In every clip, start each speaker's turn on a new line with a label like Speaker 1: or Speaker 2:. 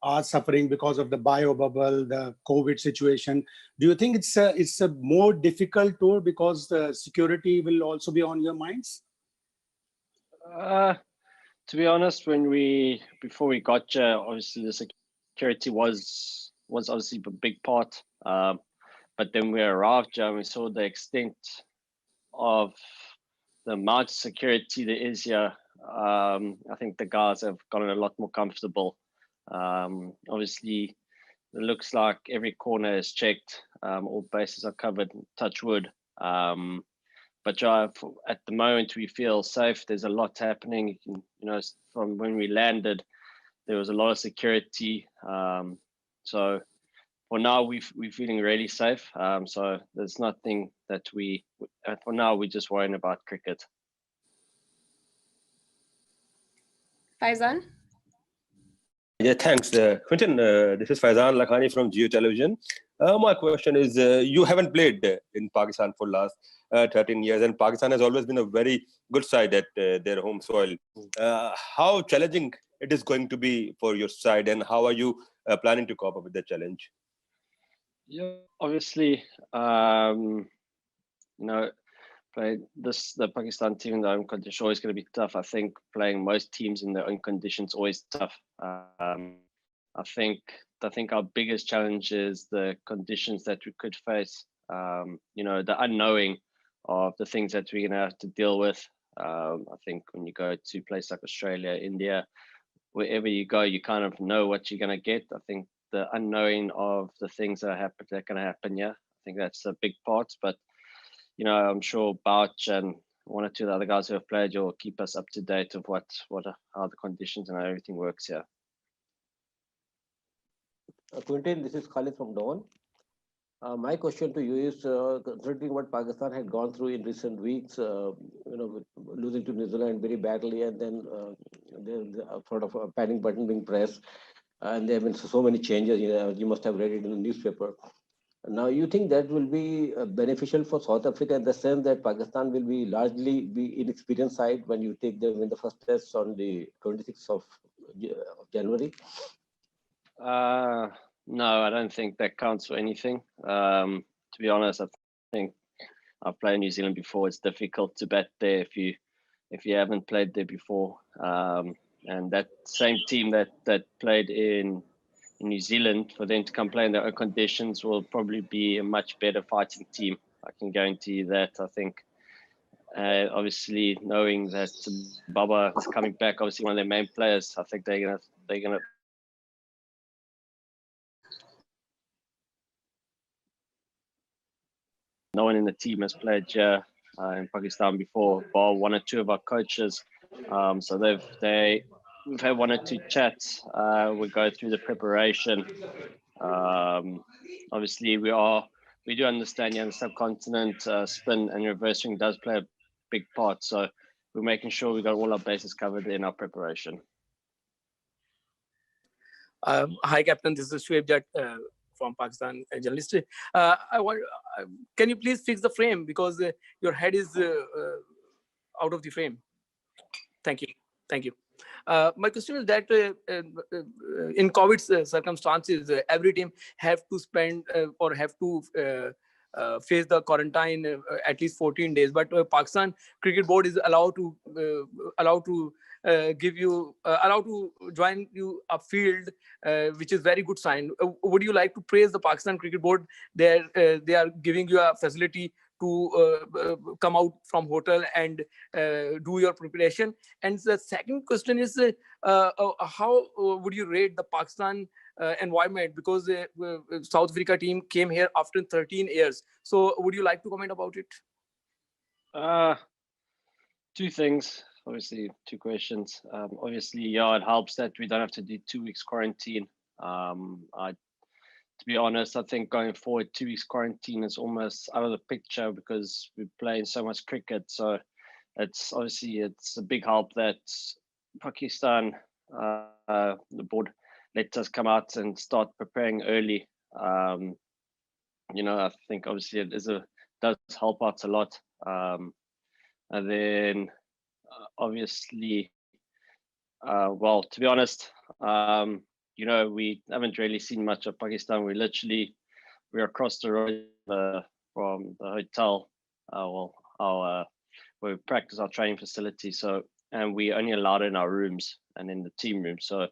Speaker 1: are suffering because of the bio bubble, the COVID situation. Do you think it's a more difficult tour because the security will also be on your minds?
Speaker 2: To be honest, before we got here, obviously the security was obviously a big part. But then we arrived here and we saw the extent of the amount of security there is here. I think the guys have gotten a lot more comfortable. Obviously, it looks like every corner is checked, all bases are covered, touch wood. But at the moment we feel safe. There's a lot happening. From when we landed, there was a lot of security. So for now, we're feeling really safe. So there's nothing that for now, we're just worrying about cricket.
Speaker 3: Faizan?
Speaker 4: Yeah, thanks. Quinton, this is Faizan Lakhani from Geo Television. My question is, you haven't played in Pakistan for last 13 years, and Pakistan has always been a very good side at their home soil. How challenging it is going to be for your side, and how are you planning to cope up with the challenge?
Speaker 2: Yeah, obviously, playing the Pakistan team in their own conditions always going to be tough. I think playing most teams in their own conditions always tough. I think our biggest challenge is the conditions that we could face. The unknowing of the things that we're going to have to deal with. I think when you go to a place like Australia, India, wherever you go, you kind of know what you're going to get. I think the unknowing of the things that are going to happen, yeah, I think that's a big part. But I'm sure Bouch and one or two of the other guys who have played will keep us up to date of how the conditions and how everything works here.
Speaker 5: Quinton, this is Khalid from Dawn. My question to you is, considering what Pakistan had gone through in recent weeks, with losing to New Zealand very badly, and then the sort of a panic button being pressed, and there have been so many changes. You must have read it in the newspaper. Now, you think that will be beneficial for South Africa in the sense that Pakistan will be largely be inexperienced side when you take them in the first test on the 26th of January?
Speaker 2: No, I don't think that counts for anything. To be honest, I think I've played in New Zealand before. It's difficult to bat there if you haven't played there before. And that same team that played in New Zealand, for them to come play in their own conditions will probably be a much better fighting team. I can guarantee you that. I think, obviously, knowing that Baba is coming back, obviously one of their main players, I think they're gonna. No one in the team has played here in Pakistan before, bar one or two of our coaches. So we've had one or two chats. We go through the preparation. Obviously, we do understand on the subcontinent, spin and reverse swing does play a big part. So we're making sure we got all our bases covered in our preparation.
Speaker 6: Hi, Captain. This is Shoaib Jatt from Pakistan, a journalist. Can you please fix the frame because your head is out of the frame? Thank you. Thank you. My question is that in COVID circumstances, every team have to spend or have to face the quarantine at least 14 days. But Pakistan Cricket Board is allowed to join you upfield, which is very good sign. Would you like to praise the Pakistan Cricket Board? They are giving you a facility to come out from hotel and do your preparation. And the second question is, how would you rate the Pakistan environment? Because South Africa team came here after 13 years. So would you like to comment about it?
Speaker 2: Two things, obviously, two questions. Obviously, yeah, it helps that we don't have to do 2 weeks quarantine. To be honest, I think going forward, 2 weeks quarantine is almost out of the picture because we're playing so much cricket. So it's a big help that Pakistan, the board, let us come out and start preparing early. I think obviously it does help out a lot. And then obviously, well, to be honest, you know, we haven't really seen much of Pakistan. We're across the road from the hotel, where we practice our training facility. So, and we only allowed in our rooms and in the team room. So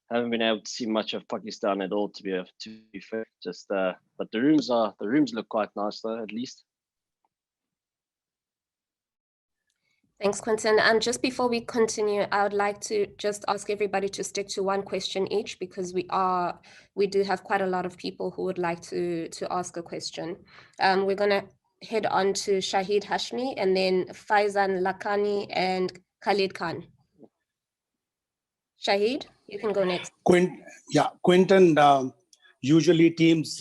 Speaker 2: I haven't been able to see much of Pakistan at all, to be fair. Just, but the rooms look quite nice though, at least.
Speaker 3: Thanks, Quinton. And just before we continue, I would like to just ask everybody to stick to one question each, because we do have quite a lot of people who would like to ask a question. We're gonna head on to Shahid Hashmi, and then Faizan Lakani and Khalid Khan. Shahid, you can go next.
Speaker 1: Quinton, usually teams